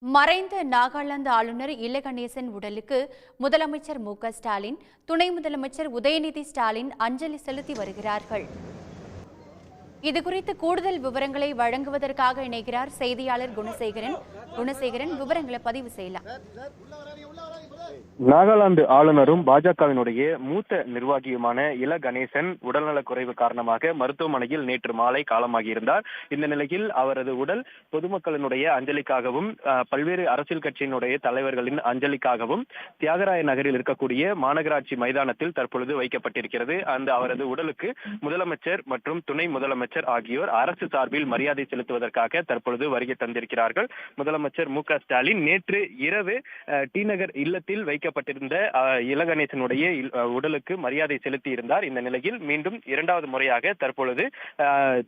மறைந்த நாகாலாந்து ஆளுநர் இல கணேசன் உடலுக்கு முதலமைச்சர் மு.க.ஸ்டாலின், துணை முதலமைச்சர் உதயநிதி ஸ்டாலின் அஞ்சலி செலுத்தி வருகிறார்கள். இதுகுறித்து கூடுதல் விவரங்களை வழங்குவதற்காக இணைகிறார் செய்தியாளர் குணசேகரன். விவரங்களை பதிவு செய்யலாம். நாகாலாந்து ஆளுநரும் பாஜகவினுடைய மூத்த நிர்வாகியுமான இல கணேசன் உடல்நலக் குறைவு காரணமாக மருத்துவமனையில் நேற்று மாலை காலமாகியிருந்தார். இந்த நிலையில் அவரது உடல் பொதுமக்களினுடைய அஞ்சலிக்காகவும் பல்வேறு அரசியல் கட்சியினுடைய தலைவர்களின் அஞ்சலிக்காகவும் தியாகராய நகரில் இருக்கக்கூடிய மாநகராட்சி மைதானத்தில் தற்பொழுது வைக்கப்பட்டிருக்கிறது. அந்த அவரது உடலுக்கு முதலமைச்சர் மற்றும் துணை முதலமைச்சர் ஆகியோர் அரசு சார்பில் மரியாதை செலுத்துவதற்காக தற்பொழுது வருகை தந்திருக்கிறார்கள். முதலமைச்சர் மு.க.ஸ்டாலின் நேற்று இரவு டி நகர் இல்லத்தில் வைக்கப்பட்டிருந்த இல கணேசனுடைய உடலுக்கு மரியாதை செலுத்தி இருந்தார். இந்த நிலையில் மீண்டும் இரண்டாவது முறையாக தற்பொழுது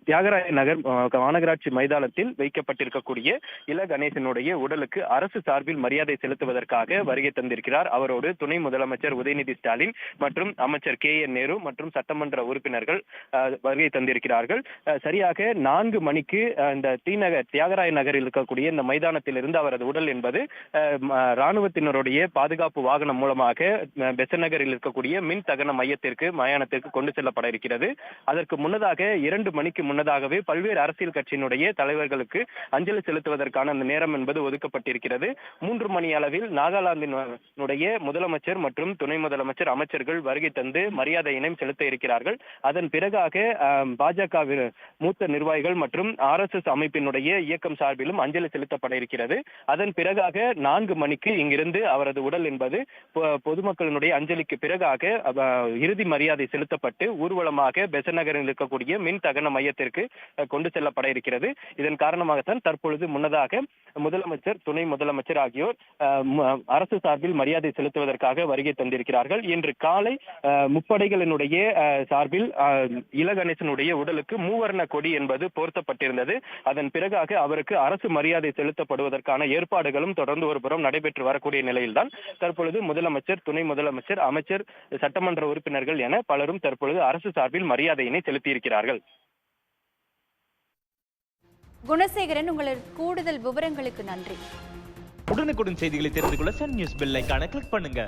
தியாகராய நகர் மாநகராட்சி மைதானத்தில் வைக்கப்பட்டிருக்கக்கூடிய இல கணேசனுடைய உடலுக்கு அரசு சார்பில் மரியாதை செலுத்துவதற்காக வருகை தந்திருக்கிறார். அவரோடு துணை முதலமைச்சர் உதயநிதி ஸ்டாலின் மற்றும் அமைச்சர் கே.என். நேரு மற்றும் சட்டமன்ற உறுப்பினர்கள் வருகை தந்திருக்கிறார்கள். சரியாக 4 மணிக்கு இந்த தியாகராய நகரில் இருக்கக்கூடிய இந்த மைதானத்தில் இருந்து அவரது உடல் என்பது ராணுவத்தினருடைய பாதுகாப்பு வாகனம் மூலமாக பெசன்ட் நகரில் இருக்கக்கூடிய மின் தகன மயானத்திற்கு கொண்டு செல்லப்பட இருக்கிறது. அதற்கு முன்னதாக 2 மணிக்கு முன்னதாகவே பல்வேறு அரசியல் கட்சியினுடைய தலைவர்களுக்கு அஞ்சலி செலுத்துவதற்கான அந்த நேரம் என்பது ஒதுக்கப்பட்டிருக்கிறது. 3 மணி அளவில் நாகாலாந்தினுடைய முதலமைச்சர் மற்றும் துணை முதலமைச்சர் அமைச்சர்கள் வருகை தந்து மரியாதையினை செலுத்த இருக்கிறார்கள். அதன் பிறகாக பாஜக மூத்த நிர்வாகிகள் மற்றும் RSS அமைப்பினுடைய இயக்கம் சார்பிலும் அஞ்சலி செலுத்தப்பட இருக்கிறது. அதன் பிறகாக 4 மணிக்கு இங்கிருந்து அவரது உடல் என்பது பொதுமக்களினுடைய அஞ்சலிக்கு பிறகாக இறுதி மரியாதை செலுத்தப்பட்டு ஊர்வலமாக பெசன்ட் நகரில் இருக்கக்கூடிய மின் தகன மையத்திற்கு கொண்டு செல்லப்பட இருக்கிறது. இதன் காரணமாகத்தான் தற்பொழுது முன்னதாக முதலமைச்சர் துணை முதலமைச்சர் ஆகியோர் அரசு சார்பில் மரியாதை செலுத்துவதற்காக வருகை தந்திருக்கிறார்கள். இன்று காலை முப்படைகளினுடைய சார்பில் இல கணேசனுடைய உடலுக்கு மூவர்ண கொடி என்பது போர்த்தப்பட்டிருந்தது. அதன் பிறகாக அவருக்கு அரசு மரியாதை செலுத்தப்படுவதற்கான ஏற்பாடுகளும் தொடர்ந்து ஒருபுறம் நடைபெற்று வரக்கூடிய நிலையில்தான் தற்பொழுது முதலமைச்சர் துணை முதலமைச்சர் அமைச்சர் சட்டமன்ற உறுப்பினர்கள் என பலரும் தற்பொழுது அரசு சார்பில் மரியாதையினை செலுத்தியிருக்கிறார்கள். குணசேகரன், உங்களது கூடுதல் விவரங்களுக்கு நன்றி. உடனுக்குடன் செய்திகளை தெரிந்து கொள்ள சன் நியூஸ் பெல் ஐகானை கிளிக் பண்ணுங்க.